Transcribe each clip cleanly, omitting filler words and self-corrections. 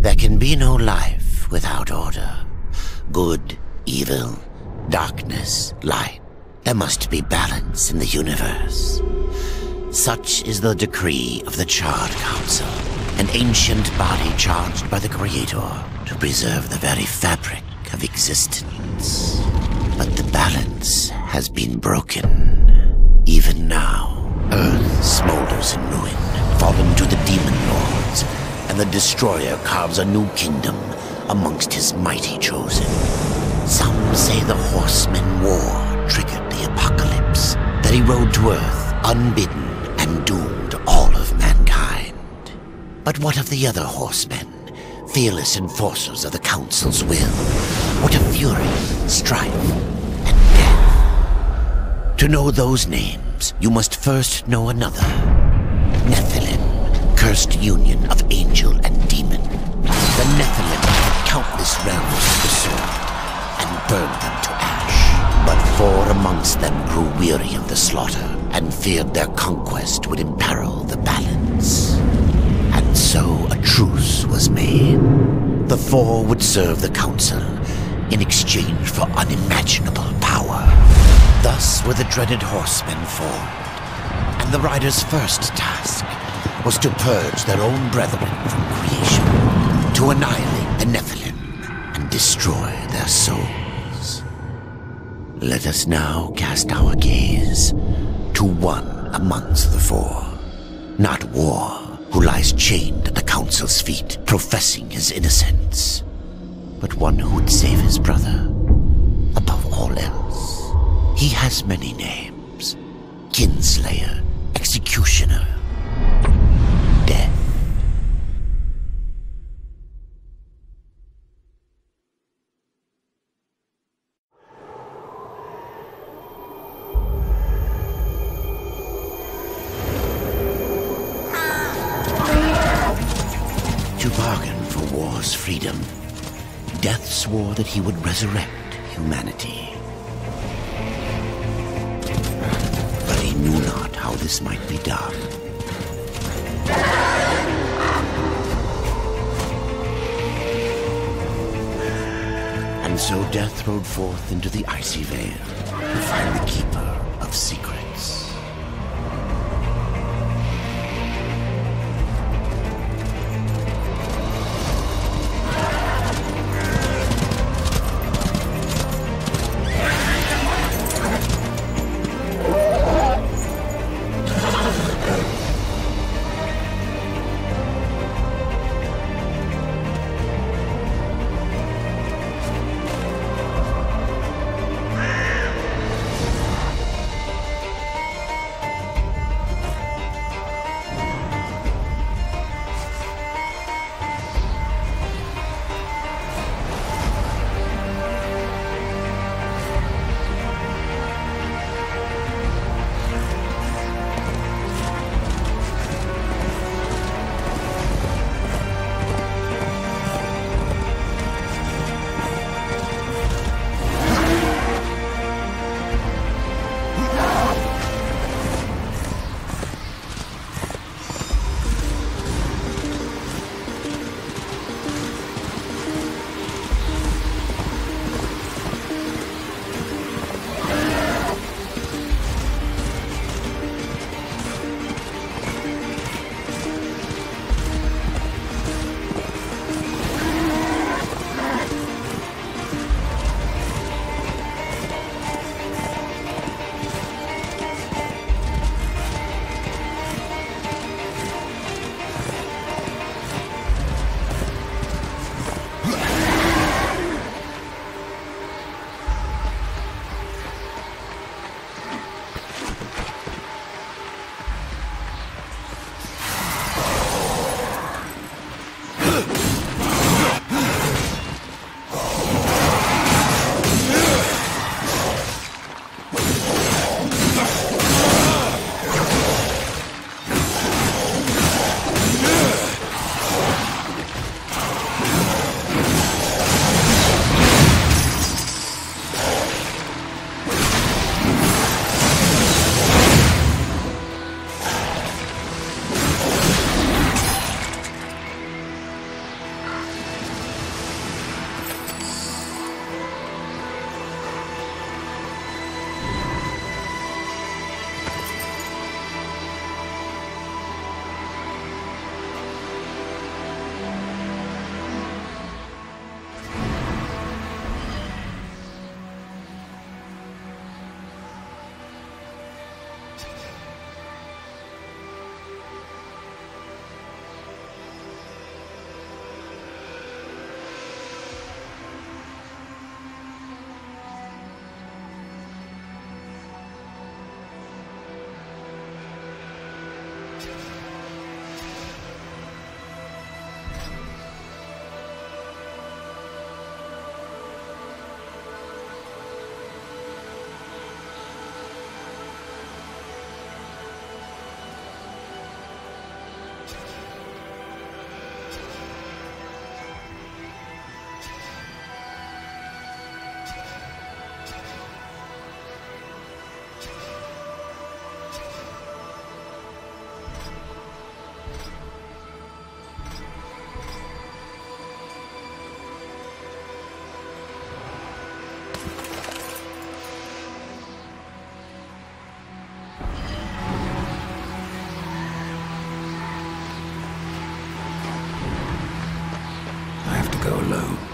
There can be no life without order. Good, evil, darkness, light. There must be balance in the universe. Such is the decree of the Charred Council, an ancient body charged by the Creator to preserve the very fabric of existence. But the balance has been broken. Even now, Earth smolders in ruin, fallen to the demon lords, and the Destroyer carves a new kingdom amongst his mighty chosen. Some say the Horseman War triggered the Apocalypse, that he rode to Earth unbidden and doomed all of mankind. But what of the other horsemen, fearless enforcers of the Council's will? What of fury, strife, and death? To know those names, you must first know another. Nephilim, cursed union of angel and demon. The Nephilim had countless realms to the sword, and burned them to ash. But 4 amongst them grew weary of the slaughter, and feared their conquest would imperil the balance. And so a truce was made. The 4 would serve the Council in exchange for unimaginable power. Thus were the dreaded horsemen formed, and the riders' first task was to purge their own brethren from creation, to annihilate the Nephilim and destroy their souls. Let us now cast our gaze to one amongst the 4, not War, who lies chained at the Council's feet, professing his innocence, but one who would save his brother above all else. He has many names: Kinslayer, Executioner, Death. To bargain for war's freedom, Death swore that he would resurrect humanity. But he knew not how this might be done. And so Death rode forth into the icy veil to find the Keeper of Secrets. go alone.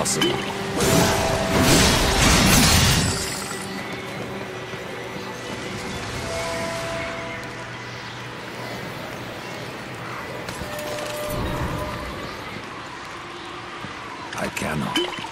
impossible. I cannot.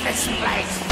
leave this place!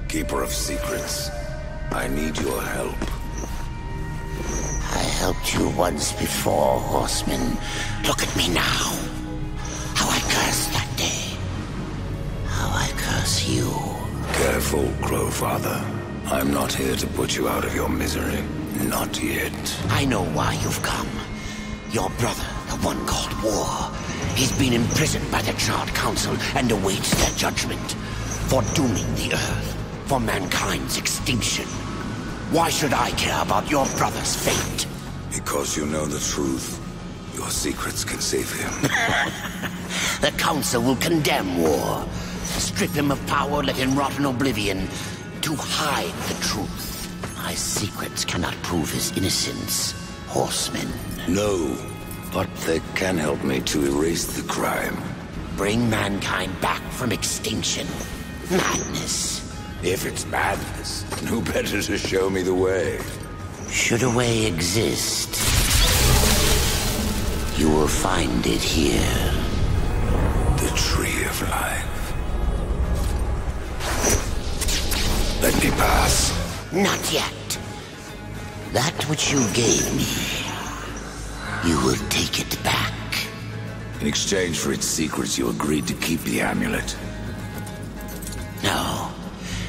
Keeper of secrets, I need your help. I helped you once before, horseman. Look at me now. How I cursed that day. How I curse you. Careful, Crowfather. I'm not here to put you out of your misery. Not yet. I know why you've come. Your brother, the one called War. He's been imprisoned by the Charred Council and awaits their judgment. For dooming the Earth. For mankind's extinction. Why should I care about your brother's fate? Because you know the truth. Your secrets can save him. The Council will condemn War. Strip him of power, let him rot in oblivion. To hide the truth. My secrets cannot prove his innocence, horseman. No, but they can help me to erase the crime. Bring mankind back from extinction. Madness. If it's madness, who better to show me the way? Should a way exist, you will find it here. The Tree of Life. Let me pass. Not yet. That which you gave me, you will take it back. In exchange for its secrets, you agreed to keep the amulet. No.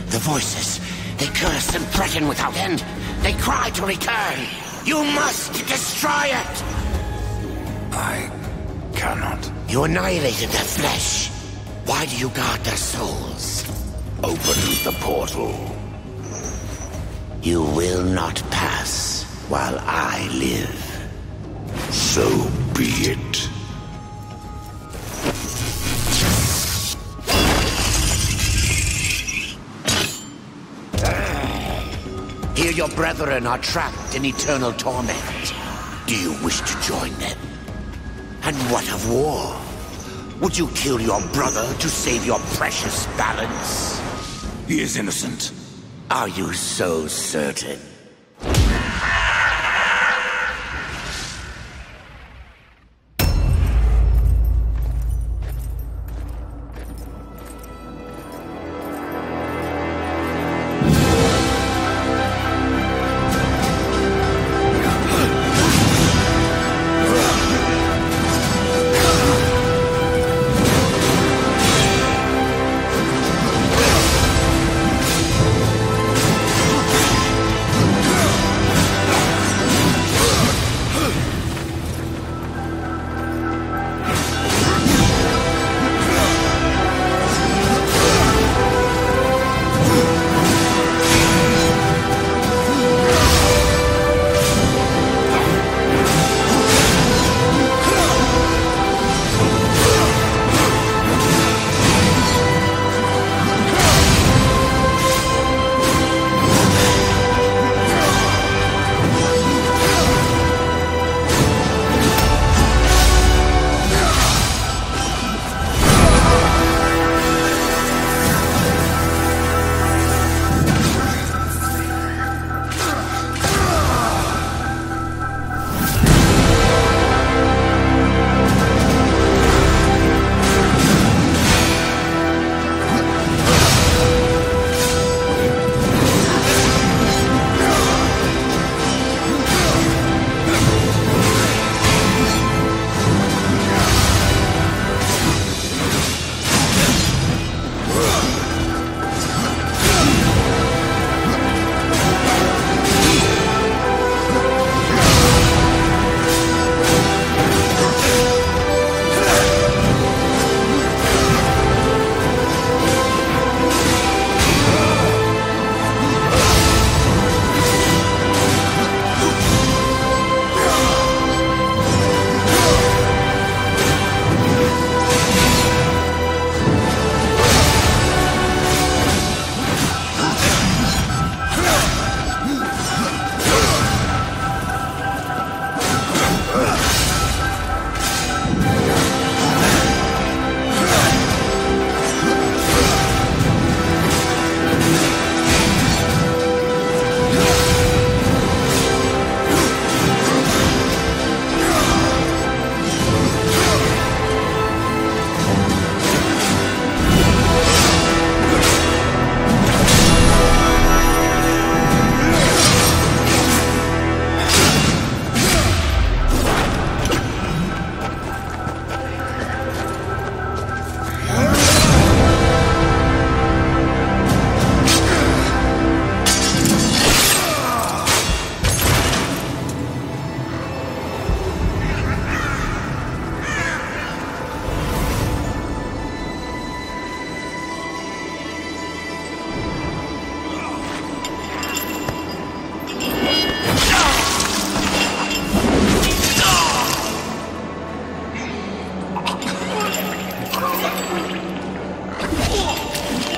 The voices, they curse and threaten without end. They cry to return. You must destroy it! I cannot. You annihilated their flesh. Why do you guard their souls? Open the portal. You will not pass while I live. So be it. Here your brethren are trapped in eternal torment. Do you wish to join them? And what of war? Would you kill your brother to save your precious balance? He is innocent. Are you so certain?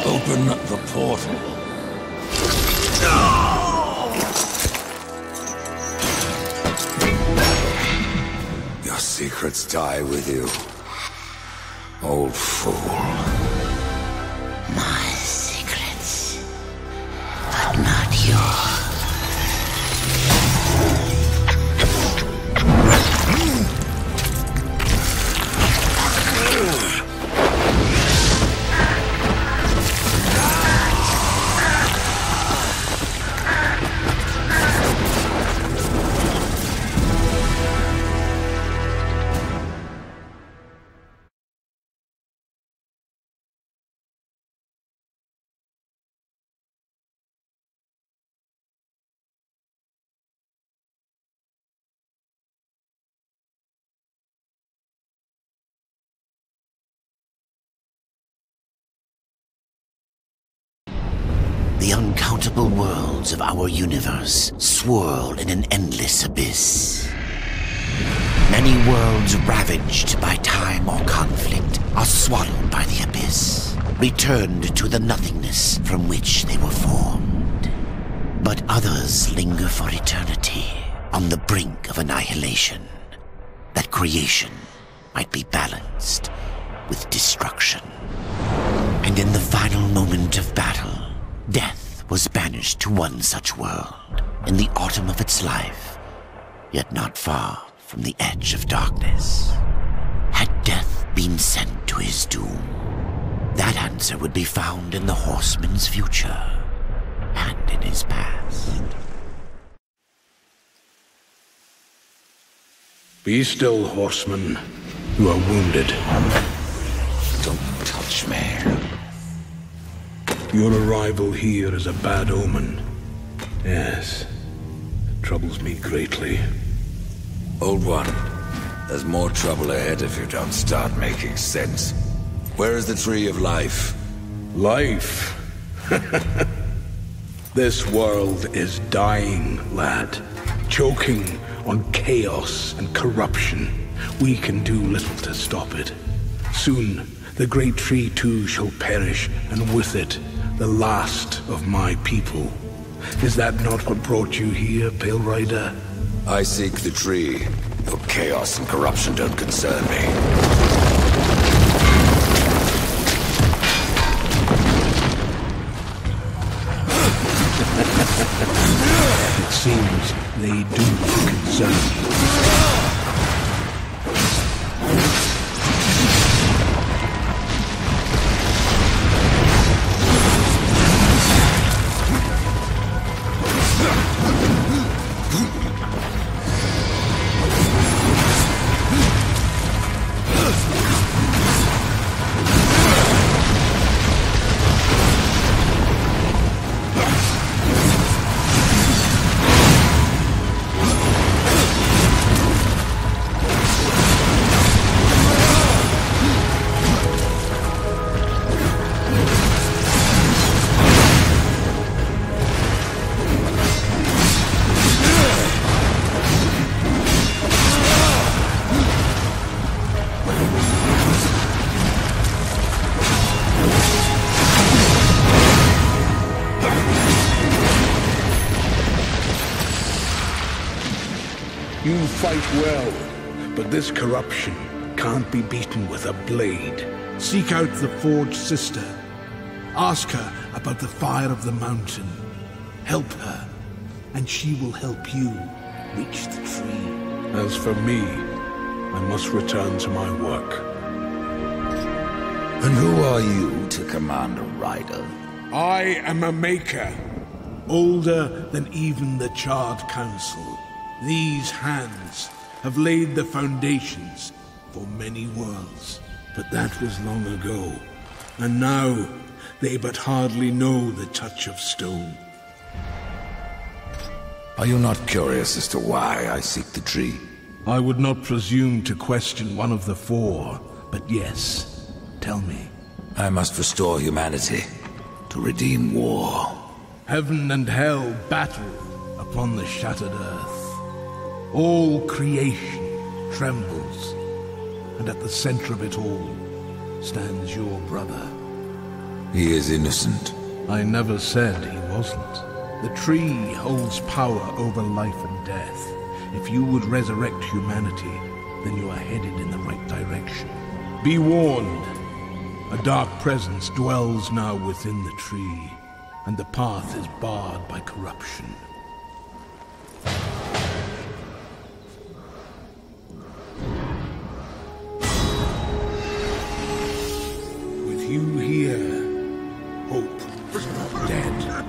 Open the portal. Your secrets die with you, old fool. My secrets, but not yours. The uncountable worlds of our universe swirl in an endless abyss. Many worlds ravaged by time or conflict are swallowed by the abyss, returned to the nothingness from which they were formed. But others linger for eternity on the brink of annihilation. That creation might be balanced with destruction. And in the final moment of battle, death was banished to one such world in the autumn of its life, yet not far from the edge of darkness. Had death been sent to his doom? That answer would be found in the horseman's future and in his past. Be still, horseman. You are wounded. Don't touch me. Your arrival here is a bad omen. Yes, it troubles me greatly. Old one, there's more trouble ahead if you don't start making sense. Where is the tree of life? Life? This world is dying, lad. Choking on chaos and corruption. We can do little to stop it. Soon, the great tree too shall perish, and with it, the last of my people. Is that not what brought you here, Pale Rider? I seek the tree. Your chaos and corruption don't concern me. It seems they do concern you. You fight well, but this corruption can't be beaten with a blade. Seek out the Forged Sister. Ask her about the fire of the mountain. Help her, and she will help you reach the tree. As for me, I must return to my work. And who are you to command a rider? I am a maker, older than even the Charred Council. These hands have laid the foundations for many worlds. But that was long ago, and now they but hardly know the touch of stone. Are you not curious as to why I seek the tree? I would not presume to question one of the four, but yes, tell me. I must restore humanity, to redeem war. Heaven and hell battle upon the shattered earth. All creation trembles, and at the center of it all stands your brother. He is innocent. I never said he wasn't. The tree holds power over life and death. If you would resurrect humanity, then you are headed in the right direction. Be warned. A dark presence dwells now within the tree, and the path is barred by corruption. With you here, hope is not dead.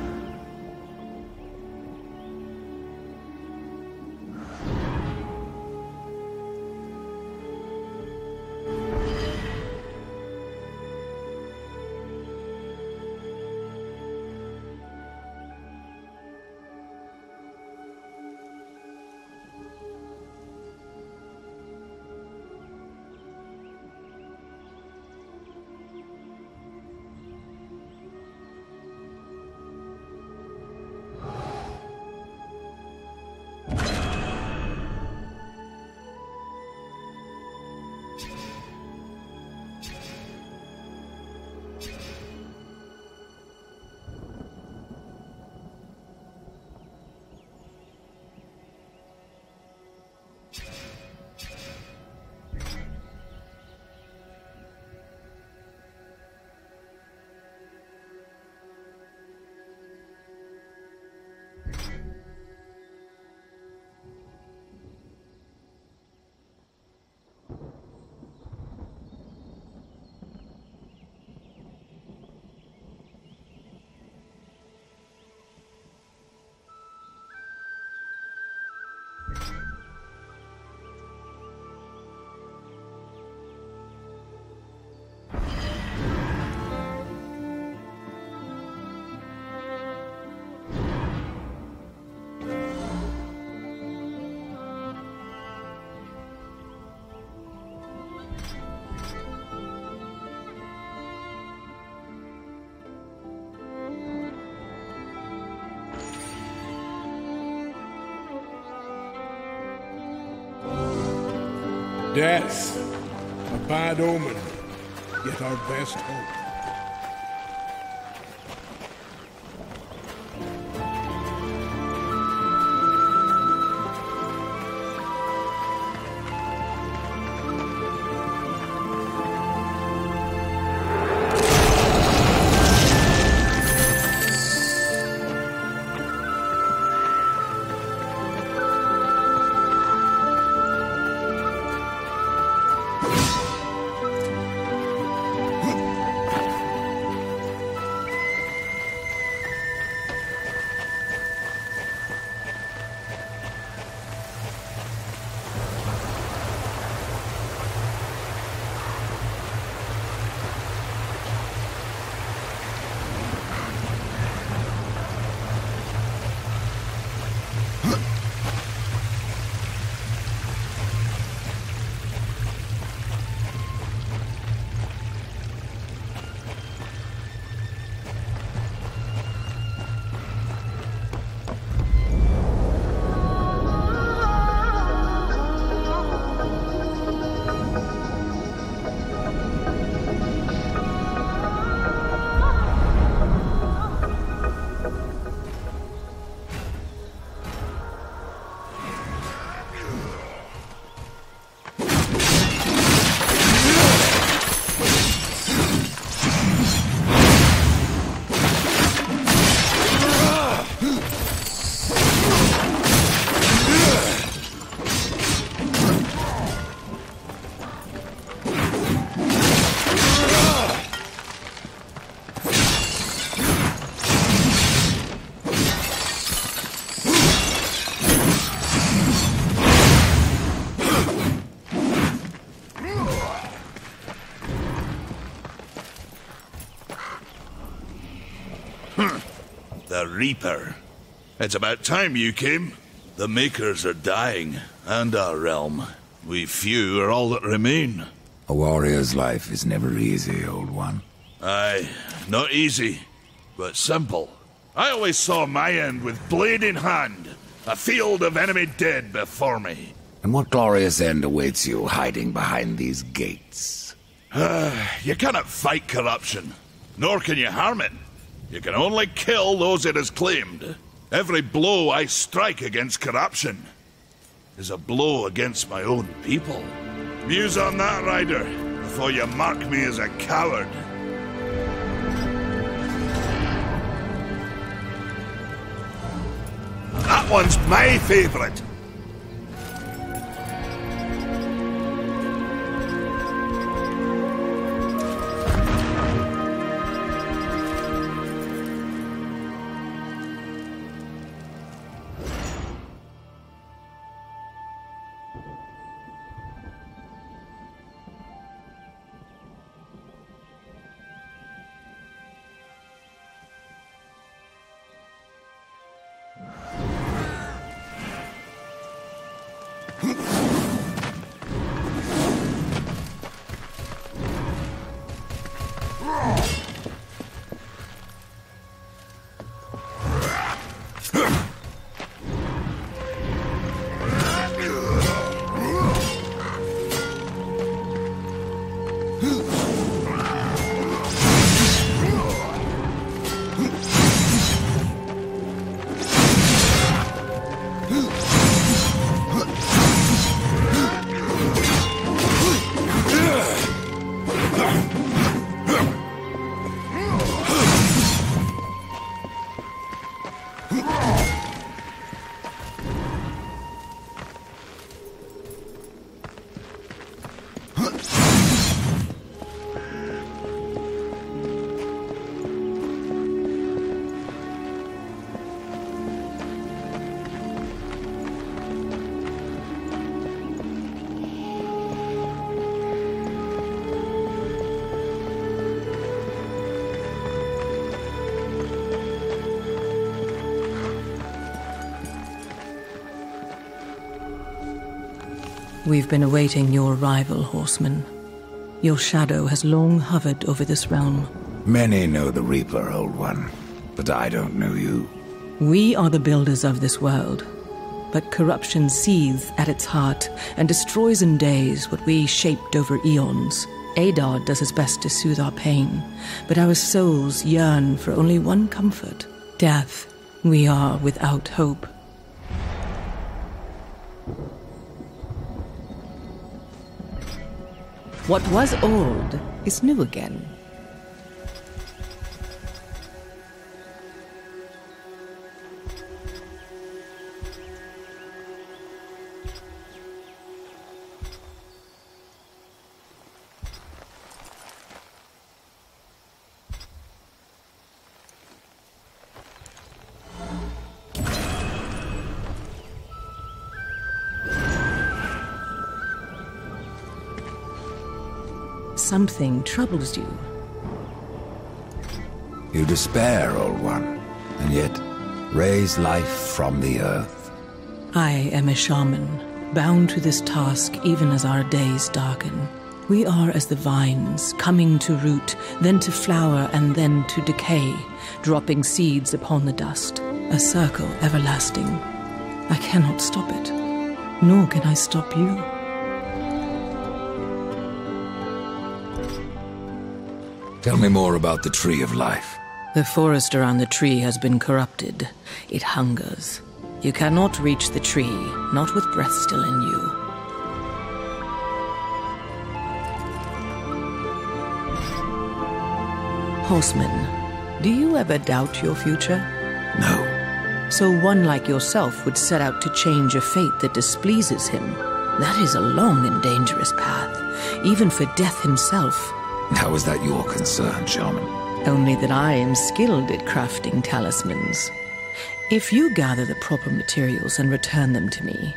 Death, a bad omen, yet our best hope. The Reaper. It's about time you came. The Makers are dying, and our realm. We few are all that remain. A warrior's life is never easy, old one. Aye, not easy, but simple. I always saw my end with blade in hand, a field of enemy dead before me. And what glorious end awaits you hiding behind these gates? You cannot fight corruption, nor can you harm it. You can only kill those it has claimed. Every blow I strike against corruption is a blow against my own people. Muse on that, Rider, before you mark me as a coward. That one's my favorite. We've been awaiting your arrival, horseman. Your shadow has long hovered over this realm. Many know the Reaper, Old One, but I don't know you. We are the builders of this world, but corruption seethes at its heart and destroys in days what we shaped over eons. Adar does his best to soothe our pain, but our souls yearn for only one comfort: death. We are without hope. What was old is new again. Something troubles you. You despair, Old One, and yet raise life from the earth. I am a shaman, bound to this task even as our days darken. We are as the vines, coming to root, then to flower, and then to decay, dropping seeds upon the dust. A circle everlasting. I cannot stop it, nor can I stop you. Tell me more about the Tree of Life. The forest around the tree has been corrupted. It hungers. You cannot reach the tree, not with breath still in you. Horseman, do you ever doubt your future? No. So one like yourself would set out to change a fate that displeases him. That is a long and dangerous path, even for death himself. How is that your concern, Shaman? Only that I am skilled at crafting talismans. If you gather the proper materials and return them to me,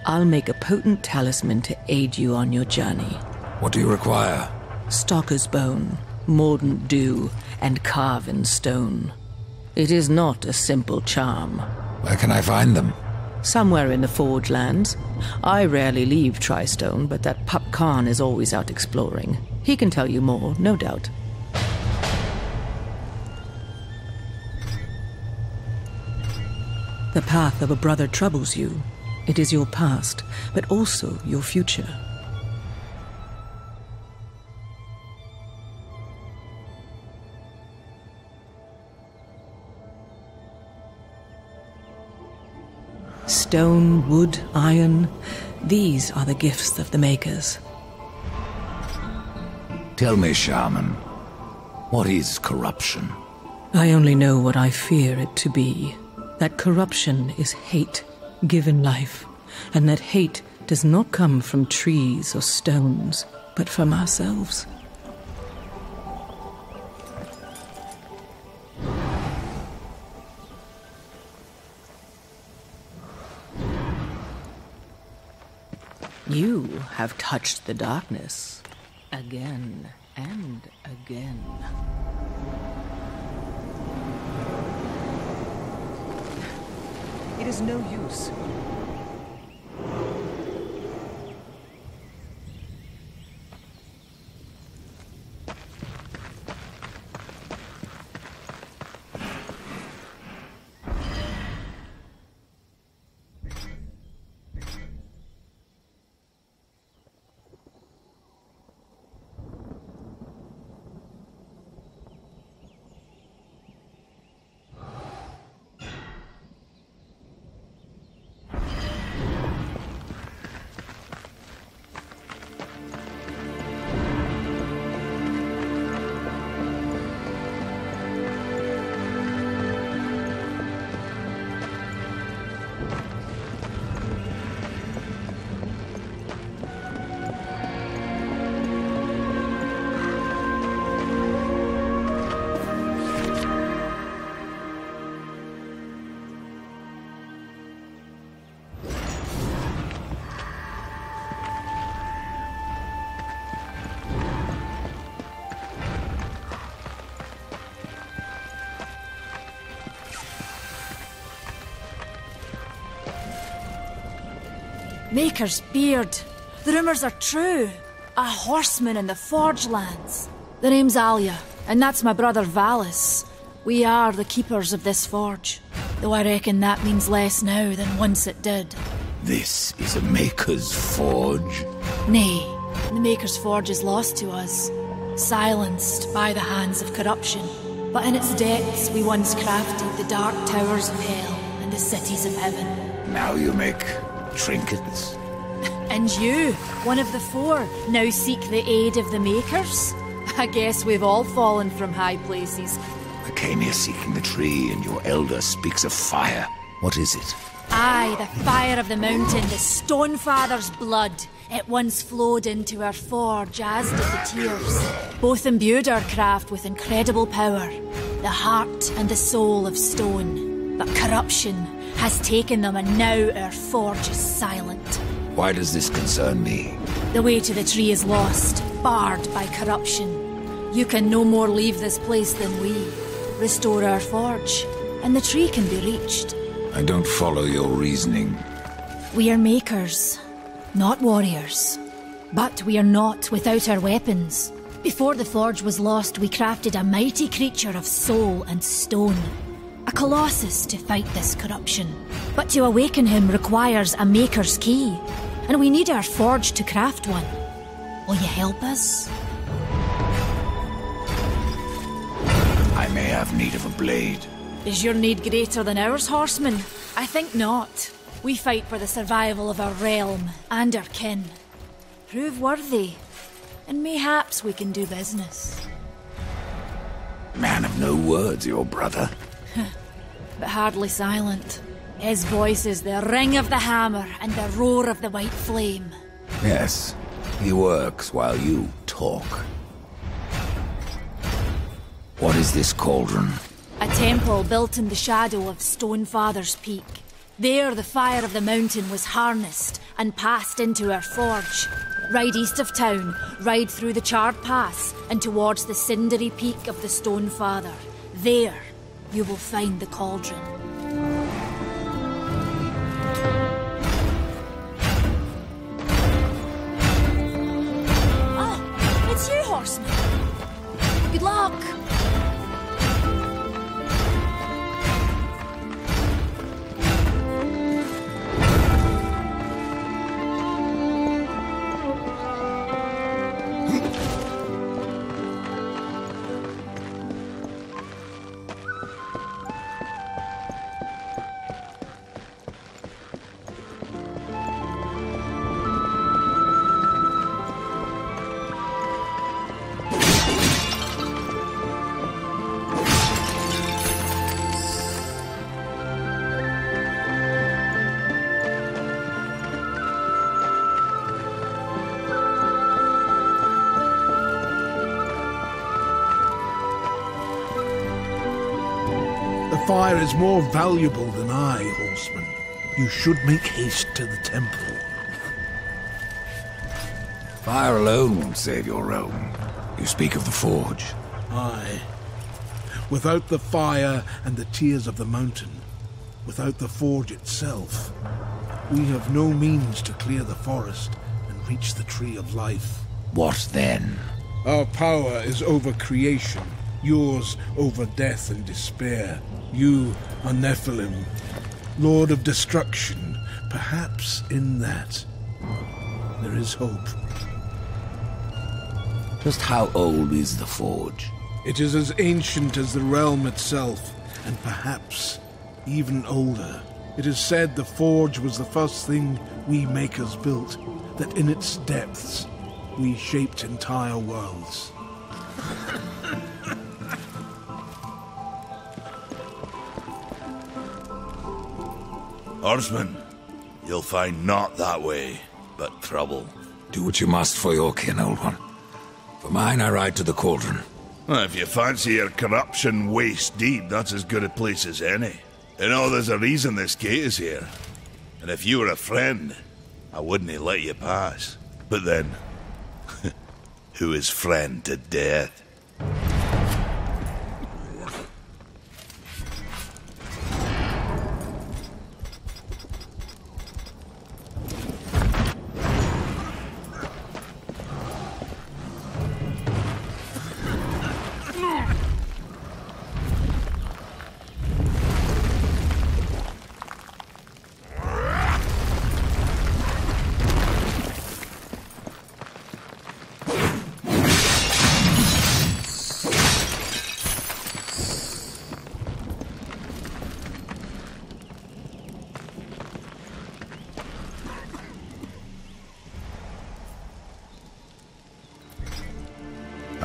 I'll make a potent talisman to aid you on your journey. What do you require? Stalker's bone, mordant dew, and carven stone. It is not a simple charm. Where can I find them? Somewhere in the Forge Lands. I rarely leave Tristone, but that Pup Khan is always out exploring. He can tell you more, no doubt. The path of a brother troubles you. It is your past, but also your future. Stone, wood, iron, these are the gifts of the makers. Tell me, Shaman, what is corruption? I only know what I fear it to be. That corruption is hate given life, and that hate does not come from trees or stones, but from ourselves. You have touched the darkness again and again. It is no use. Maker's beard. The rumors are true. A horseman in the Forge lands. The name's Alia, and that's my brother Valis. We are the keepers of this forge. Though I reckon that means less now than once it did. This is a Maker's Forge? Nay, the Maker's Forge is lost to us. Silenced by the hands of corruption. But in its depths we once crafted the dark towers of hell and the cities of heaven. Now you make trinkets? And you, one of the four, now seek the aid of the Makers? I guess we've all fallen from high places. I came here seeking the tree, and your elder speaks of fire. What is it? Aye, the fire of the mountain, the Stonefather's blood. It once flowed into our forge, as did the tears. Both imbued our craft with incredible power, the heart and the soul of stone. But corruption has taken them, and now our forge is silent. Why does this concern me? The way to the tree is lost, barred by corruption. You can no more leave this place than we. Restore our forge, and the tree can be reached. I don't follow your reasoning. We are makers, not warriors. But we are not without our weapons. Before the forge was lost, we crafted a mighty creature of soul and stone. A colossus to fight this corruption. But to awaken him requires a maker's key. And we need our forge to craft one. Will you help us? I may have need of a blade. Is your need greater than ours, horseman? I think not. We fight for the survival of our realm and our kin. Prove worthy, and mayhaps we can do business. Man of no words, your brother. But hardly silent. His voice is the ring of the hammer and the roar of the white flame. Yes, he works while you talk. What is this cauldron? A temple built in the shadow of Stonefather's Peak. There the fire of the mountain was harnessed and passed into our forge. Ride east of town, ride through the charred pass and towards the cindery peak of the Stonefather. There you will find the cauldron. Ah, it's you, horseman. Good luck. The fire is more valuable than I, horseman. You should make haste to the temple. Fire alone won't save your realm. You speak of the forge. Aye. Without the fire and the tears of the mountain, without the forge itself, we have no means to clear the forest and reach the tree of life. What then? Our power is over creation, yours over death and despair. You are Nephilim, Lord of Destruction. Perhaps in that there is hope. Just how old is the forge? It is as ancient as the realm itself, and perhaps even older. It is said the forge was the first thing we makers built, that in its depths we shaped entire worlds. Horseman, you'll find not that way, but trouble. Do what you must for your kin, old one. For mine, I ride to the cauldron. Well, if you fancy your corruption waist deep, that's as good a place as any. You know, there's a reason this gate is here. And if you were a friend, I wouldn't let you pass. But then, who is friend to death?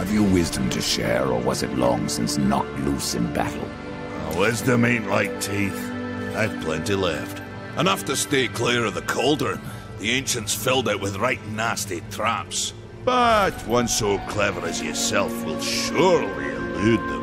Have you wisdom to share, or was it long since knocked loose in battle? Wisdom ain't like teeth. I've plenty left. Enough to stay clear of the cauldron. The ancients filled it with right nasty traps. But one so clever as yourself will surely elude them.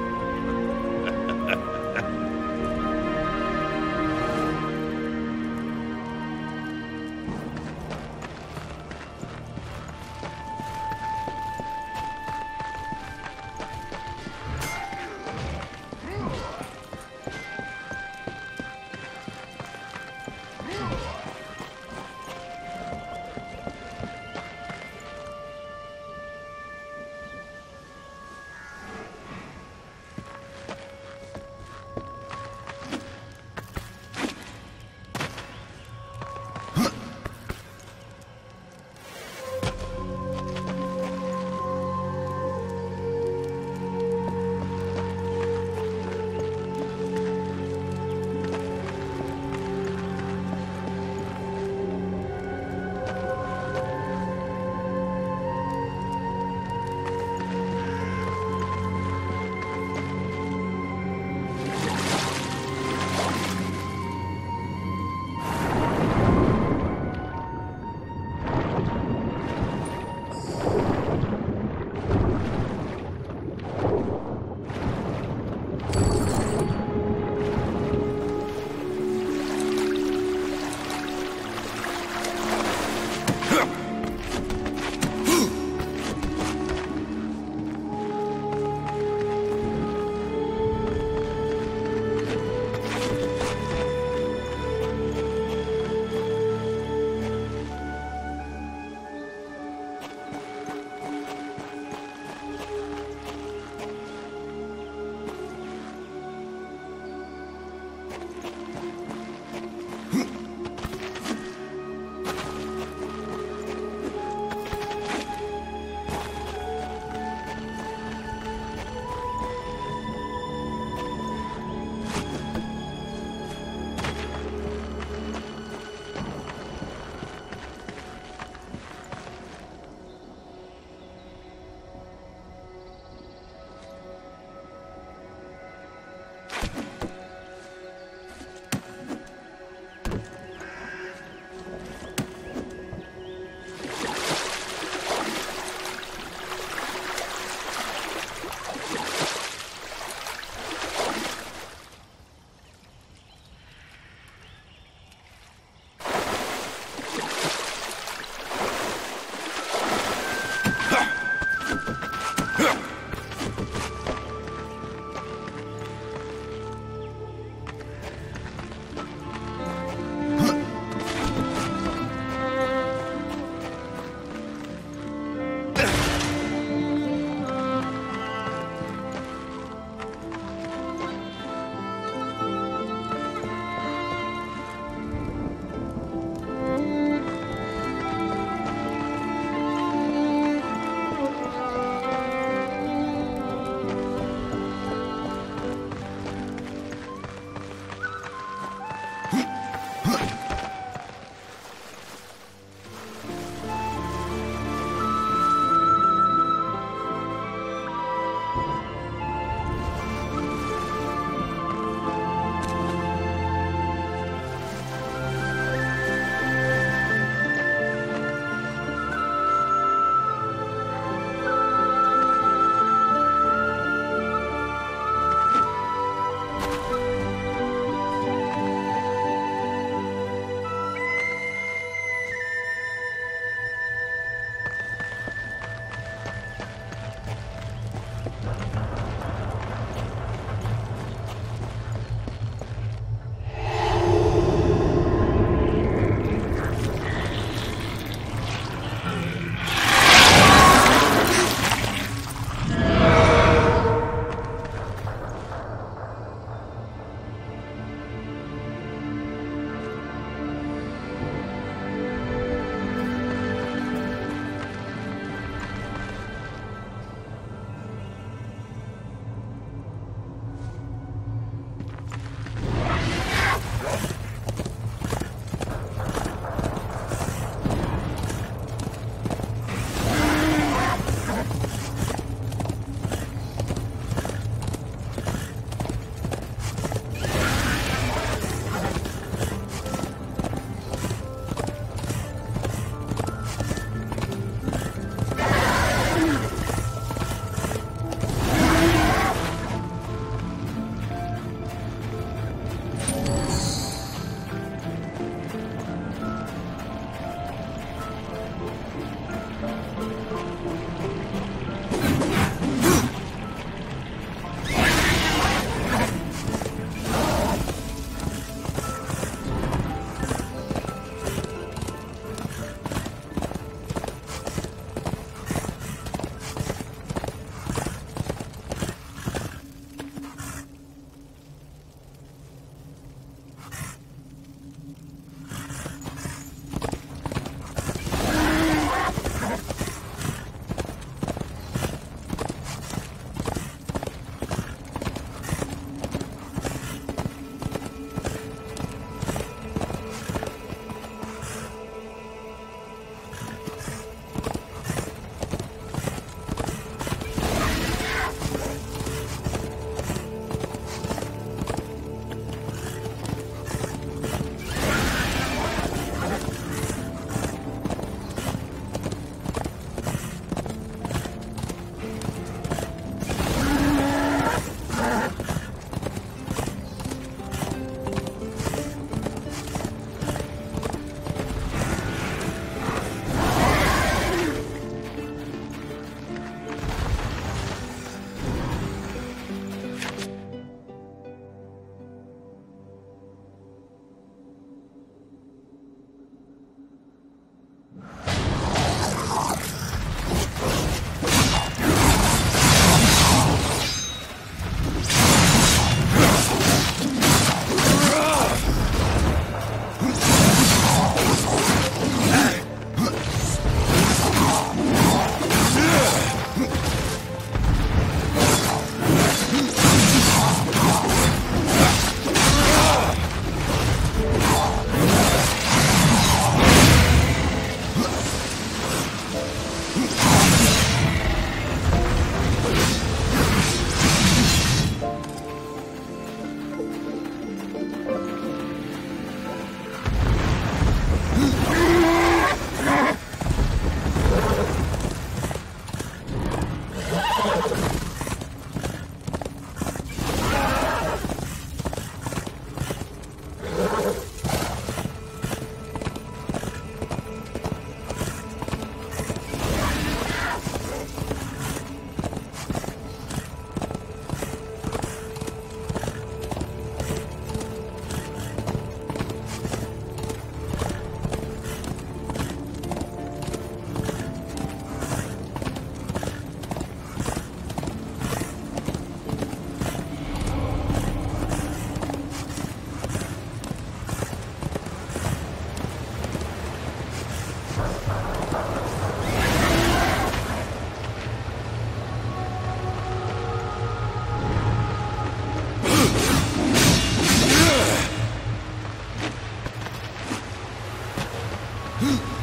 Huh?